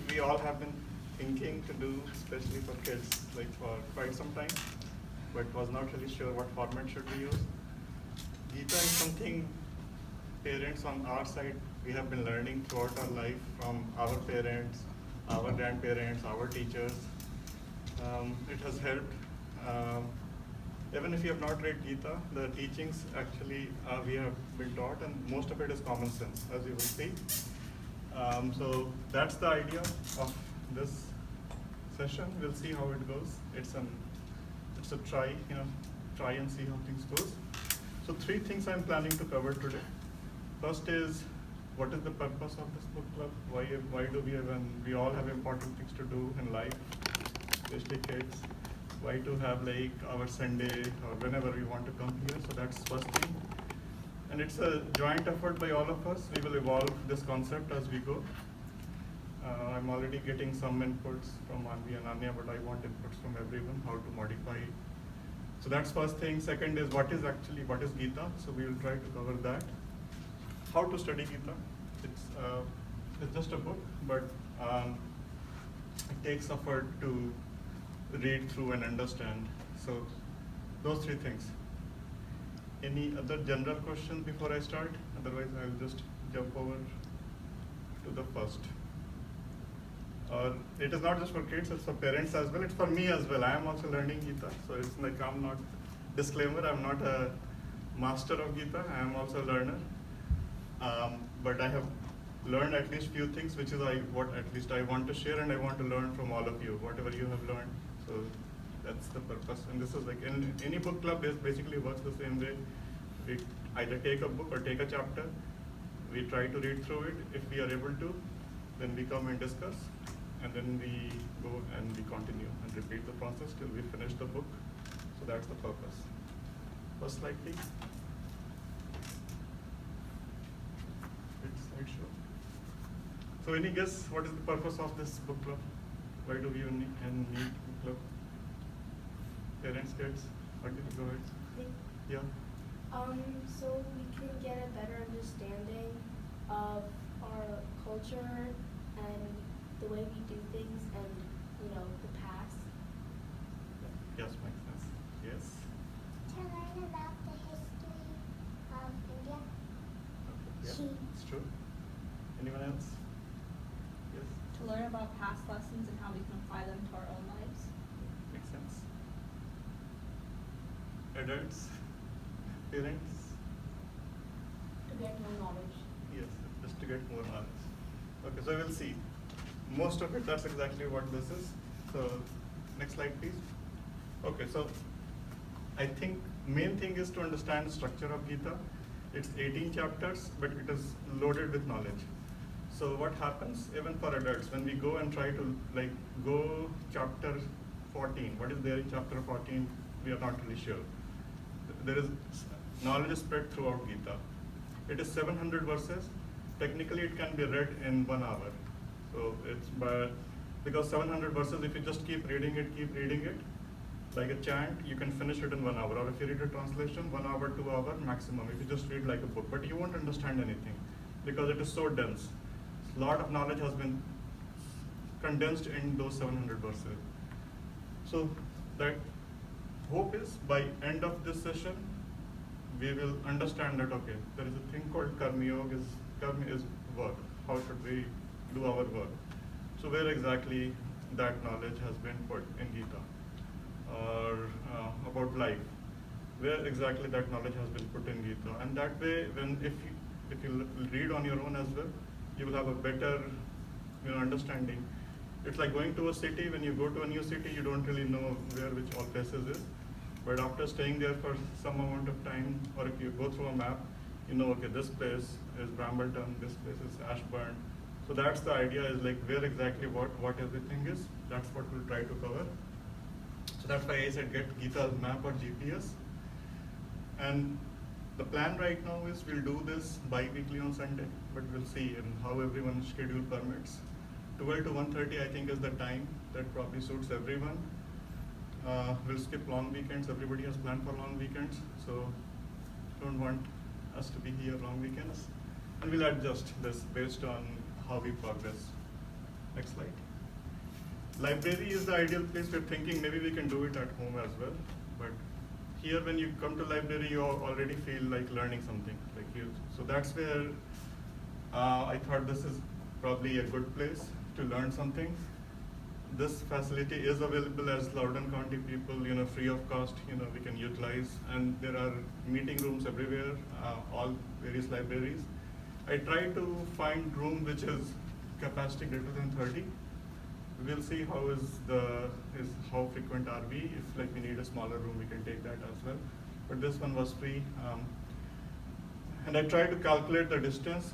we all have been thinking to do, especially for kids, like for quite some time, but was not really sure what format should we use. Gita is something parents on our side, we have been learning throughout our life from our parents, our grandparents, our teachers. It has helped. Even if you have not read Gita, the teachings actually we have been taught, and most of it is common sense, as you will see. So that's the idea of this session. We'll see how it goes. It's a try, try and see how things goes. So three things I'm planning to cover today. First is, what is the purpose of this book club? Why do we all have important things to do in life, especially kids. Why to have like our Sunday or whenever we want to come here? So that's first thing. And it's a joint effort by all of us. We will evolve this concept as we go. I'm already getting some inputs from Anvi and Anya, but I want inputs from everyone, how to modify. So that's first thing. Second is, what is Gita? So we will try to cover that. How to study Gita. It's just a book, but it takes effort to read through and understand. So those three things. Any other general questions before I start? Otherwise, I'll just jump over to the first. It is not just for kids, it's for parents as well. It's for me as well. I am also learning Gita. So it's like, disclaimer, I'm not a master of Gita. I am also a learner. But I have learned at least few things, which is what at least I want to share, and I want to learn from all of you, whatever you have learned. So that's the purpose. And this is like, in any book club basically works the same way. We either take a book or take a chapter. We try to read through it. If we are able to, then we come and discuss. And then we go and we continue and repeat the process till we finish the book. So that's the purpose. First slide, please. Slideshow. So any guess what is the purpose of this book club? Why do we need book club? Parents, kids, what did you go ahead? Yeah. So we can get a better understanding of our culture and the way we do things, and the past. Yes, makes sense. Yes. To learn about the history of India. Okay. Yeah, it's true. Anyone else? Yes. To learn about past lessons and how we can apply them to our own lives. Makes sense. Adults, parents. To get more knowledge. Yes, just to get more knowledge. Okay, so we'll see. Most of it, that's exactly what this is. So next slide, please. Okay, so I think main thing is to understand the structure of Gita. It's 18 chapters, but it is loaded with knowledge. So what happens even for adults, when we go and try to go chapter 14, what is there in chapter 14, we are not really sure. There is knowledge spread throughout Gita. It is 700 verses. Technically it can be read in 1 hour. So because 700 verses, if you just keep reading it, like a chant, you can finish it in 1 hour. Or if you read a translation, 1 hour, 2 hour maximum, if you just read like a book. But you won't understand anything because it is so dense. A lot of knowledge has been condensed in those 700 verses. So the hope is by end of this session, we will understand that, okay, there is a thing called Karma Yoga. Karma is work. How should we do our work? So where exactly that knowledge has been put in Gita? Or about life, where exactly that knowledge has been put in Gita? And that way, if you read on your own as well, you will have a better understanding. It's like going to a city. When you go to a new city, you don't really know which all places is. But after staying there for some amount of time, or if you go through a map, okay, this place is Brambleton, this place is Ashburn. So that's the idea, is like where exactly what everything is. That's what we'll try to cover. So that's why I said get Gita's map or GPS. And the plan right now is we'll do this bi-weekly on Sunday, but we'll see how everyone's schedule permits. 12 to 1:30 I think is the time that probably suits everyone. We'll skip long weekends. Everybody has planned for long weekends, so don't want us to be here long weekends. And we'll adjust this based on how we progress. Next slide. Library is the ideal place. We're thinking maybe we can do it at home as well, but here when you come to library, you already feel like learning something. So that's where I thought this is probably a good place to learn something. This facility is available as Loudoun County people, free of cost, we can utilize, and there are meeting rooms everywhere, all various libraries. I try to find room which is capacity greater than 30. We'll see how frequent are we. If we need a smaller room, we can take that as well. But this one was free. And I tried to calculate the distance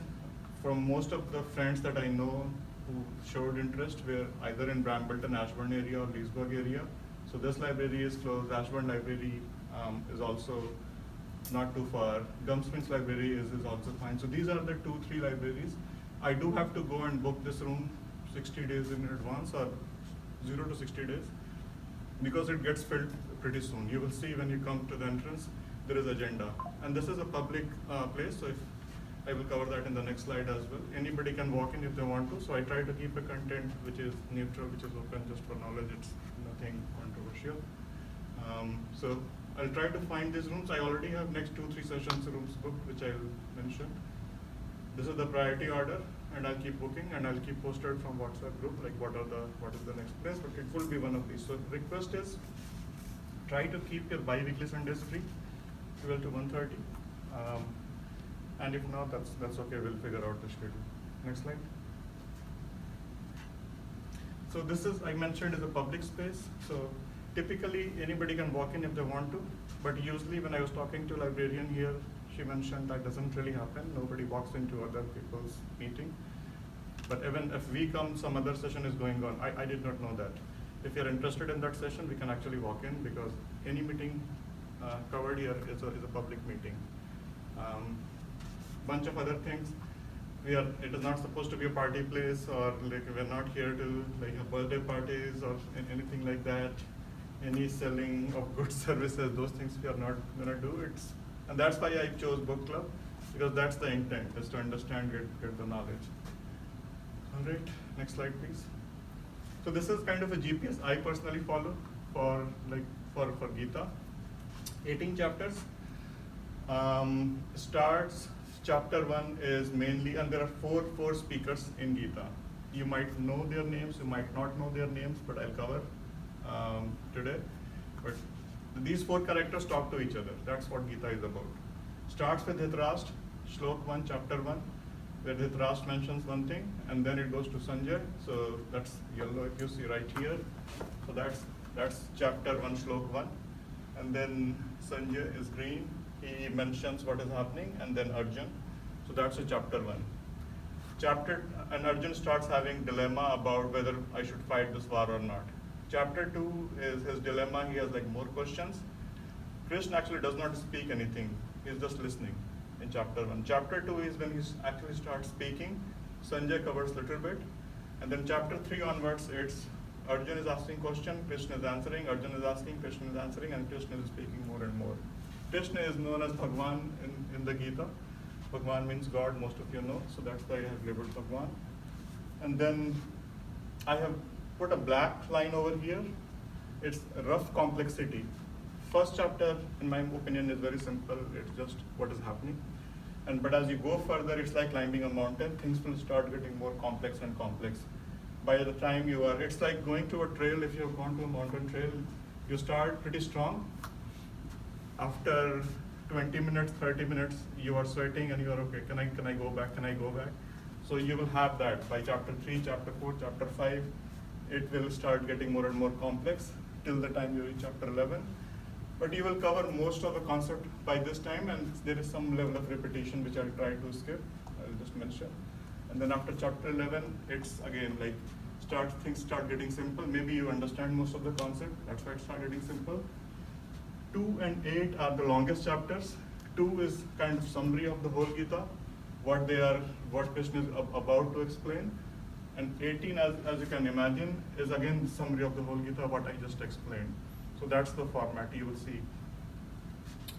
from most of the friends that I know who showed interest were either in Brambleton, Ashburn area or Leesburg area. So this library is close. Ashburn library is also not too far. Gum Springs library is also fine. So these are the 2-3 libraries. I do have to go and book this room 60 days in advance, or 0 to 60 days, because it gets filled pretty soon. You will see when you come to the entrance, there is agenda. And this is a public place, so I will cover that in the next slide as well. Anybody can walk in if they want to, so I try to keep a content which is neutral, which is open just for knowledge. It's nothing controversial. So I'll try to find these rooms. I already have next 2-3 sessions rooms booked, which I'll mention. This is the priority order, and I'll keep booking, and I'll keep posted from WhatsApp group, like what is the next place, but it will be one of these. So request is, try to keep your bi-weekly Sundays free, 12 to 1:30. And if not, that's okay, we'll figure out the schedule. Next slide. So this is, I mentioned, is a public space. So typically anybody can walk in if they want to, but usually when I was talking to a librarian here, she mentioned that doesn't really happen. Nobody walks into other people's meeting. But even if we come, some other session is going on. I did not know that. If you're interested in that session, we can actually walk in, because any meeting covered here is a public meeting. Bunch of other things. It is not supposed to be a party place, or we're not here to have birthday parties or anything like that. Any selling of goods, services, those things we are not gonna do. And that's why I chose book club, because that's the intent, is to understand, get the knowledge. All right, next slide, please. So this is kind of a GPS I personally follow for Gita. 18 chapters. Starts. Chapter 1 is mainly, and there are four speakers in Gita. You might know their names, you might not know their names, but I'll cover today. But these 4 characters talk to each other. That's what Gita is about. Starts with Dhritarashtra, Shlok 1, Chapter 1, where Dhritarashtra mentions one thing, and then it goes to Sanjay. So that's yellow if you see right here. So that's Chapter 1, Shlok 1. And then Sanjay is green. He mentions what is happening, and then Arjun. So that's a Chapter 1. And Arjun starts having dilemma about whether I should fight this war or not. Chapter 2 is his dilemma. He has more questions. Krishna actually does not speak anything. He's just listening in Chapter 1. Chapter 2 is when he actually starts speaking. Sanjay covers a little bit. And then Chapter 3 onwards, it's Arjun is asking question, Krishna is answering, Arjun is asking, Krishna is answering, and Krishna is speaking more and more. Krishna is known as Bhagwan in the Gita. Bhagwan means God, most of you know, so that's why I have labeled Bhagwan. And then I have put a black line over here. It's rough complexity. First chapter, in my opinion, is very simple. It's just what is happening. But as you go further, it's like climbing a mountain. Things will start getting more complex and complex. By the time it's like going to a trail. If you have gone to a mountain trail, you start pretty strong. After 20 minutes, 30 minutes, you are sweating and you are okay. Can I go back? Can I go back? So you will have that by Chapter 3, Chapter 4, Chapter 5. It will start getting more and more complex till the time you reach Chapter 11. But you will cover most of the concept by this time, and there is some level of repetition which I'll try to skip. I'll just mention. And then after Chapter 11, it's again things start getting simple. Maybe you understand most of the concept. That's why it started getting simple. 2 and 8 are the longest chapters. 2 is kind of summary of the whole Gita, what Krishna is about to explain. And 18, as you can imagine, is again summary of the whole Gita, what I just explained. So that's the format you will see.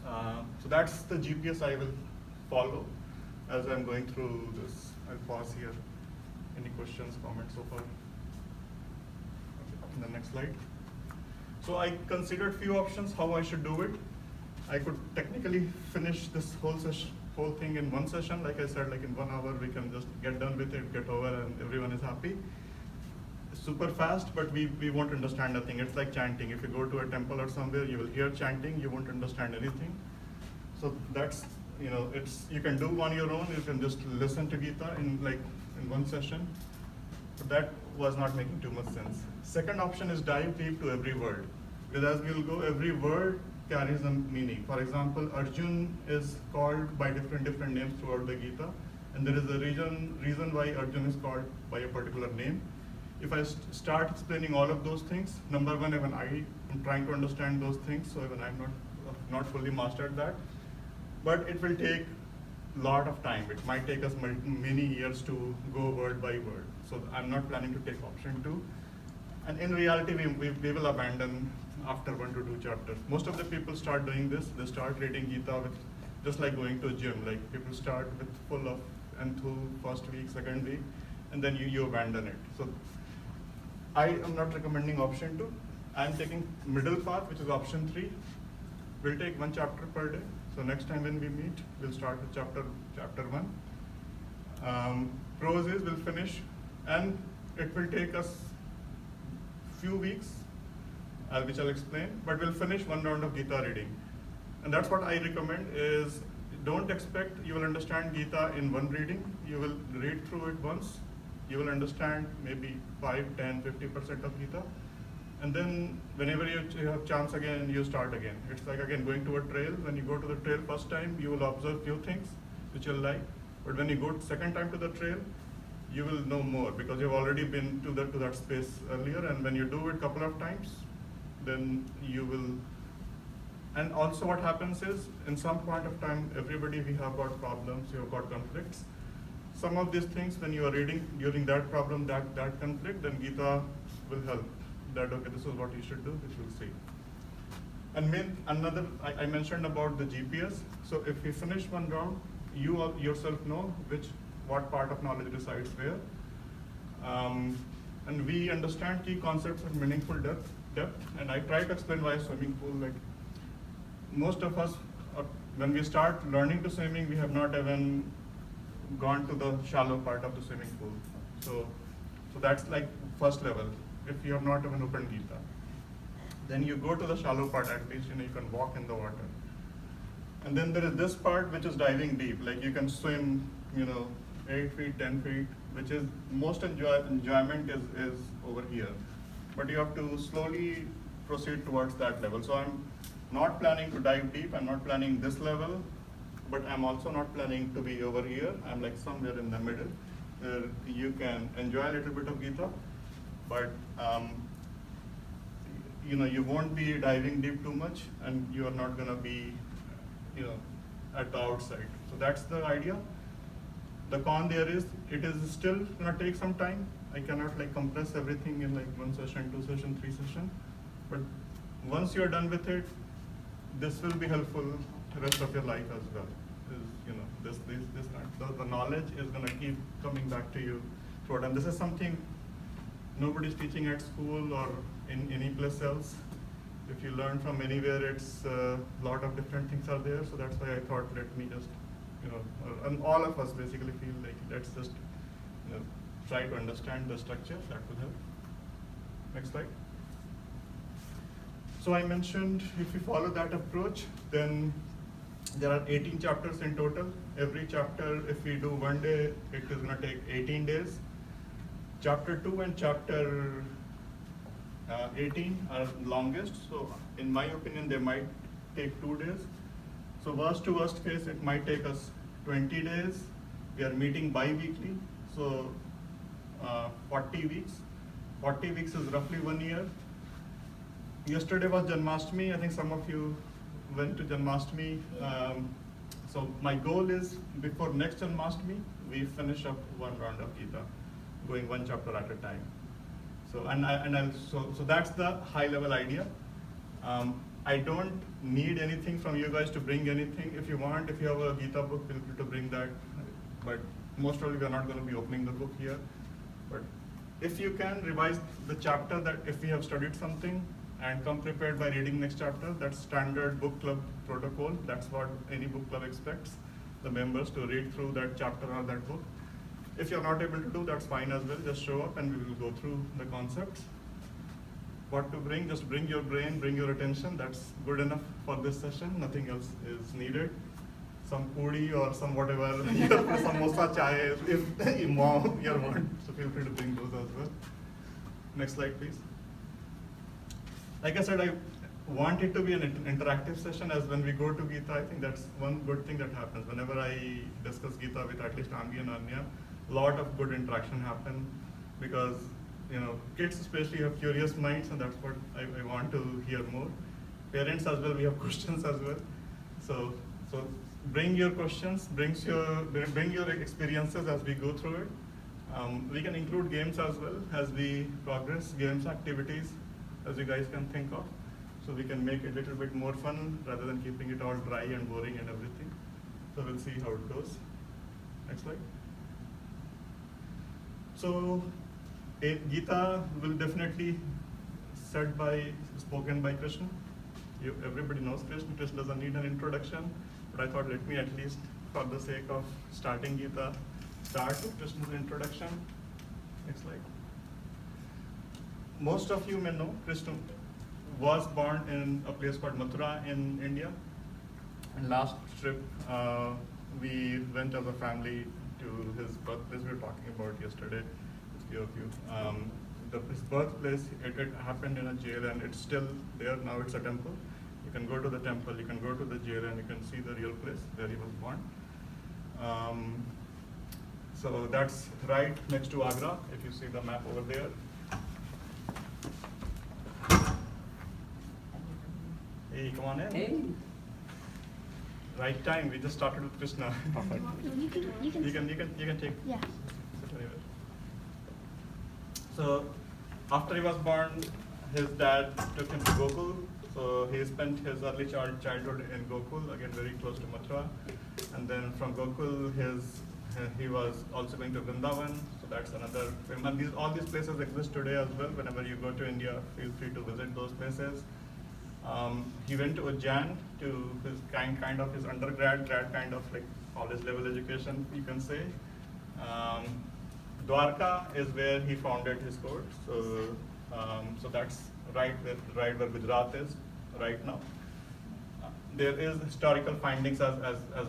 So that's the GPS I will follow as I'm going through this. I'll pause here. Any questions, comments so far? next slide. So I considered few options how I should do it. I could technically finish this whole thing in one session. Like I said, like in 1 hour, we can just get done with it, get over, and everyone is happy. Super fast, but we won't understand nothing. It's like chanting. If you go to a temple or somewhere, you will hear chanting, you won't understand anything. So that's, you can do on your own. You can just listen to Gita in one session. But that was not making too much sense. Second option is dive deep to every word. Because as we'll go, every word carries a meaning. For example, Arjun is called by different names throughout the Gita, and there is a reason why Arjun is called by a particular name. If I start explaining all of those things, number one, even I am trying to understand those things, so even I'm not fully mastered that. But it will take a lot of time. It might take us many years to go word by word. So I'm not planning to take option 2. And in reality, we will abandon after 1 to 2 chapters. Most of the people start doing this. They start reading Gita with, just like going to a gym. Like people start with full of enthu first week, second week, and then you abandon it. So I am not recommending option 2. I'm taking middle path, which is option 3. We'll take 1 chapter per day. So next time when we meet, we'll start with chapter 1. Pros is we'll finish, and it will take us few weeks, which I'll explain, but we'll finish 1 round of Gita reading. And that's what I recommend is, don't expect you will understand Gita in 1 reading. You will read through it once, you will understand maybe 5, 10, 50% of Gita. And then whenever you have chance again, you start again. It's like again going to a trail. When you go to the trail first time, you will observe few things which you'll like. But when you go second time to the trail, you will know more because you've already been to that space earlier. And when you do it couple of times, then you will. And also what happens is, in some point of time, everybody we have got problems, we have got conflicts. Some of these things, when you are reading during that problem, that conflict, then Gita will help. That okay, this is what you should do, which we'll see. And I mentioned about the GPS. So if we finish 1 round, you yourself know what part of knowledge resides where. And we understand key concepts of meaningful depth. And I try to explain why swimming pool. Like most of us, when we start learning to swimming, we have not even gone to the shallow part of the swimming pool. So that's like first level. If you have not even opened Gita, then you go to the shallow part, at least you can walk in the water. And then there is this part which is diving deep, like you can swim 8 feet, 10 feet, which is most enjoyment is over here. But you have to slowly proceed towards that level. So I'm not planning to dive deep, I'm not planning this level, but I'm also not planning to be over here. I'm like somewhere in the middle, where you can enjoy a little bit of Gita, but you won't be diving deep too much, and you are not gonna be, at the outside. So that's the idea. The con there is, it is still gonna take some time. I cannot like compress everything in like 1 session, 2 session, 3 session. But once you're done with it, this will be helpful the rest of your life as well. The knowledge is gonna keep coming back to you throughout. And this is something nobody's teaching at school or in any place else. If you learn from anywhere, it's a lot of different things are there. So that's why I thought, let me just, and all of us basically feel like, let's just try to understand the structure. That will help. Next slide. So I mentioned if you follow that approach, then there are 18 chapters in total. Every chapter, if we do 1 day, it is going to take 18 days. Chapter 2 and chapter 18 are longest. So in my opinion, they might take 2 days. So worst to worst case, it might take us 20 days. We are meeting bi-weekly. So 40 weeks. 40 weeks is roughly 1 year. Yesterday was Janmashtami. I think some of you went to Janmashtami. So my goal is before next Janmashtami, we finish up 1 round of Gita, going 1 chapter at a time. So so that's the high level idea. I don't need anything from you guys to bring anything. If you want, if you have a Gita book, feel free to bring that. But most probably we are not going to be opening the book here. But if you can revise the chapter, that if we have studied something and come prepared by reading next chapter, that's standard book club protocol. That's what any book club expects the members to read through that chapter or that book. If you're not able to do, that's fine as well. Just show up and we will go through the concepts. What to bring? Just bring your brain, bring your attention. That's good enough for this session. Nothing else is needed. Some puri or some whatever, samosa chai, if mom you want, so feel free to bring those as well. Next slide, please. Like I said, I want it to be an interactive session. As when we go to Gita, I think that's one good thing that happens. Whenever I discuss Gita with at least Angi and Anya, a lot of good interaction happen, because kids especially have curious minds, and that's what I want to hear more. Parents as well, we have questions as well. So bring your questions, bring your experiences as we go through it. We can include games as well as we progress, games, activities, as you guys can think of. So we can make it a little bit more fun rather than keeping it all dry and boring and everything. So we'll see how it goes. Next slide. So Gita will definitely spoken by Krishna. Everybody knows Krishna. Krishna doesn't need an introduction, but I thought let me at least, for the sake of starting Gita, start with Krishna's introduction. Next slide. Most of you may know Krishna was born in a place called Mathura in India. And last trip, we went as a family to his birthplace. We were talking about yesterday, a few of you. His birthplace, it happened in a jail, and it's still there now. It's a temple. You can go to the temple, you can go to the jail, and you can see the real place where he was born. So that's right next to Agra, if you see the map over there. Hey, come on in. Hey. Right time. We just started with Krishna. Perfect. You can. You can take. Yeah. Sit anywhere. So after he was born, his dad took him to Gokul. So he spent his early childhood in Gokul, again very close to Mathura. And then from Gokul, he was also going to Vrindavan. So that's another. All these places exist today as well. Whenever you go to India, feel free to visit those places. He went to Ujjain to his kind of his undergrad, kind of like college level education, you can say. Dwarka is where he founded his court. So that's right where Gujarat is right now. There is historical findings as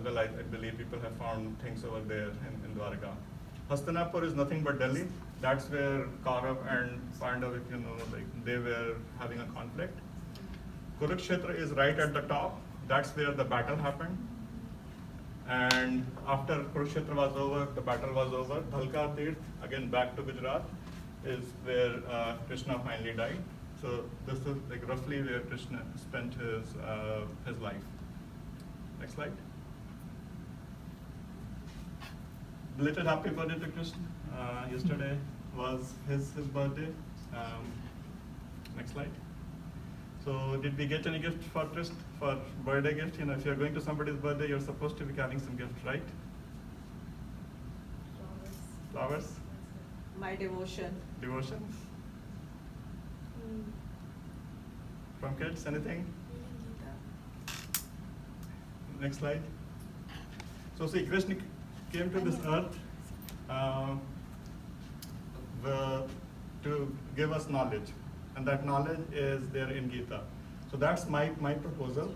well. I believe people have found things over there in Dwarka. Hastinapur is nothing but Delhi. That's where Kaurav and Pandav, if you know, they were having a conflict. Kurukshetra is right at the top. That's where the battle happened. And after Kurukshetra was over, the battle was over. Dhalka Tirth, again back to Gujarat, is where Krishna finally died. So this is like roughly where Krishna spent his life. Next slide. Belated happy birthday to Krishna. Yesterday was his birthday. Next slide. So did we get any gift for Krishna, for birthday gift? If you're going to somebody's birthday, you're supposed to be carrying some gift, right? Flowers? My devotion. Devotion? From kids, anything? Next slide. So see, Krishna came to this earth to give us knowledge. And that knowledge is there in Gita. So that's my proposal,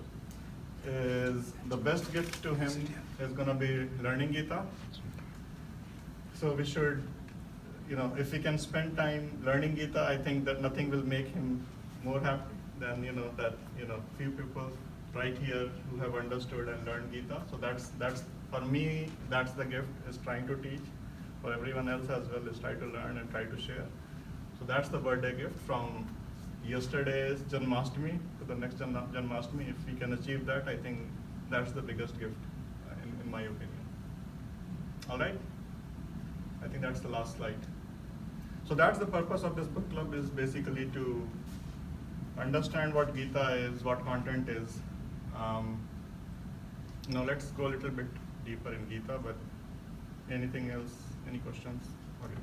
is the best gift to him is going to be learning Gita. So we should, if we can spend time learning Gita, I think that nothing will make him more happy than, few people right here who have understood and learned Gita. So that's for me, that's the gift, is trying to teach. For everyone else as well, is try to learn and try to share. So that's the birthday gift from yesterday's Janmashtami to the next Janmashtami. If we can achieve that, I think that's the biggest gift, in my opinion. All right? I think that's the last slide. So that's the purpose of this book club, is basically to understand what Gita is, what content is. Now let's go a little bit deeper in Gita, but anything else, any questions? Okay.